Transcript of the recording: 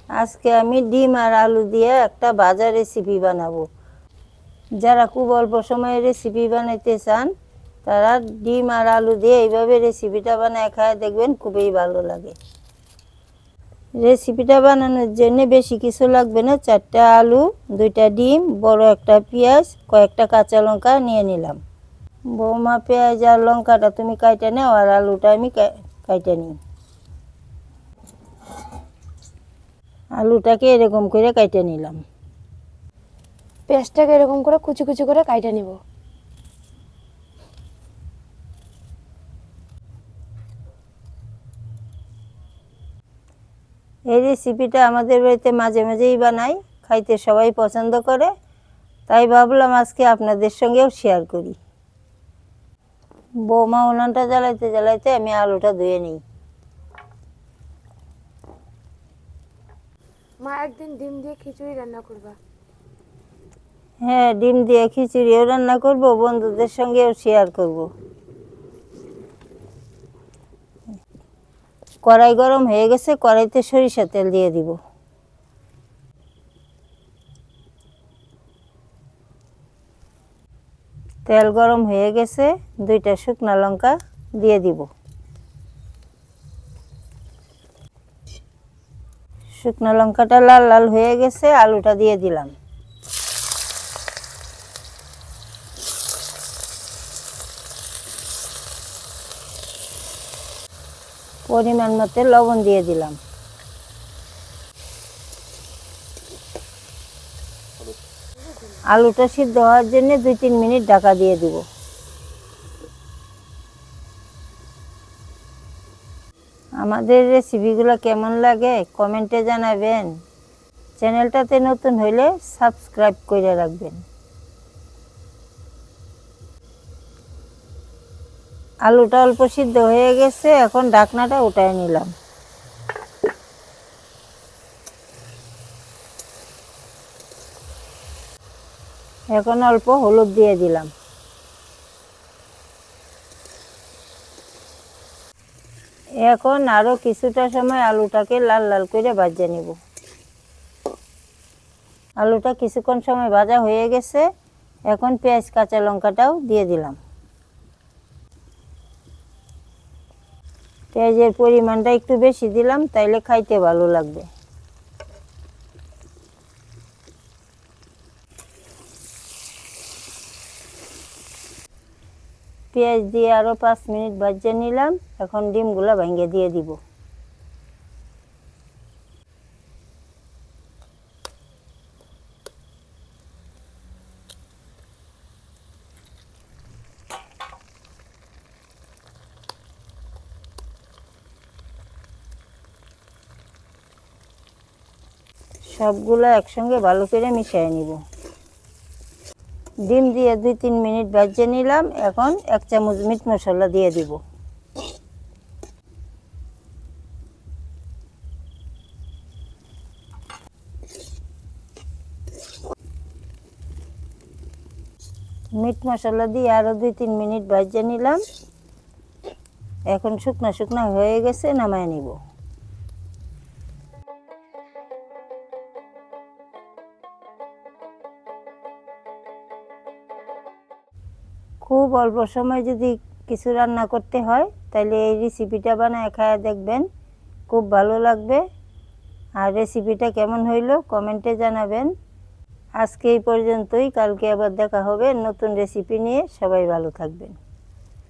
আজকে আমি ডিম আর আলু দিয়ে একটা ভাজা রেসিপি বানাবো। যারা খুব অল্প সময়ে রেসিপি বানাইতে চান তারা ডিম আর আলু দিয়ে এইভাবে রেসিপিটা বানায় খায় দেখবেন খুবই ভালো লাগে। রেসিপিটা বানানোর জন্য বেশি কিছু লাগবে না। 4টা আলু, 2টা ডিম, বড় একটা পেঁয়াজ, কয়েকটা কাঁচা লঙ্কা নিয়ে নিলাম। বৌমা, পেঁয়াজ আর লঙ্কাটা তুমি কাইটে নাও আর আলুটা আমি কাইটে নিই। আলুটাকে এরকম করে কাইটে নিলাম। পেঁয়াজটাকে এরকম করে কুচি কুচি করে কাইটে নিব। এই রেসিপিটা আমাদের বাড়িতে মাঝে মাঝেই বানাই, খাইতে সবাই পছন্দ করে, তাই ভাবলাম আজকে আপনাদের সঙ্গেও শেয়ার করি। বৌমা উনানটা জ্বালাইতে জ্বালাইতে আমি আলুটা ধুয়ে নিই। মা একদিন ডিম দিয়ে খিচুড়ি রান্না করবা। হ্যাঁ, ডিম দিয়ে খিচুড়িও রান্না করব, বন্ধুদের সঙ্গেও শেয়ার করব। কড়াই গরম হয়ে গেছে, কড়াইতে সরিষা তেল দিয়ে দিব। তেল গরম হয়ে গেছে, 2টা শুকনা লঙ্কা দিয়ে দিব। শুকনো লঙ্কাটা লাল লাল হয়ে গেছে, আলুটা দিয়ে দিলাম। পরিমাণ মতো লবণ দিয়ে দিলাম। আলুটা সিদ্ধ হওয়ার জন্য 2-3 মিনিট ঢাকা দিয়ে দিব। আমাদের রেসিপিগুলো কেমন লাগে কমেন্টে জানাবেন। চ্যানেলটাতে নতুন হইলে সাবস্ক্রাইব করে রাখবেন। আলুটা অল্প সিদ্ধ হয়ে গেছে, এখন ঢাকনাটা উঠায় নিলাম। এখন অল্প হলুদ দিয়ে দিলাম। এখন আরো কিছুটা সময় আলুটাকে লাল লাল করে ভাজে নিব। আলুটা কিছুক্ষণ সময় ভাজা হয়ে গেছে, এখন পেঁয়াজ কাঁচা লঙ্কাটাও দিয়ে দিলাম। পেঁয়াজের পরিমাণটা একটু বেশি দিলাম, তাইলে খাইতে ভালো লাগবে। পেঁয়াজ দিয়ে আরো 5 মিনিট ভাজে নিলাম। এখন ডিমগুলো ভেঙে দিয়ে দিব। সবগুলো একসঙ্গে ভালো করে মিশিয়ে নিব। ডিম দিয়ে 2-3 মিনিট ভেজে নিলাম। এখন 1 চামচ মিট মশলা দিয়ে দিব। মিট মশলা দিয়ে আরো 2-3 মিনিট ভেজে নিলাম। এখন শুকনা শুকনা হয়ে গেছে, নামায় নিব। খুব অল্প সময় যদি কিছু রান্না করতে হয় তাহলে এই রেসিপিটা বানায় খায়া দেখবেন, খুব ভালো লাগবে। আর রেসিপিটা কেমন হইলো কমেন্টে জানাবেন। আজকে এই পর্যন্তই, কালকে আবার দেখা হবে নতুন রেসিপি নিয়ে। সবাই ভালো থাকবেন।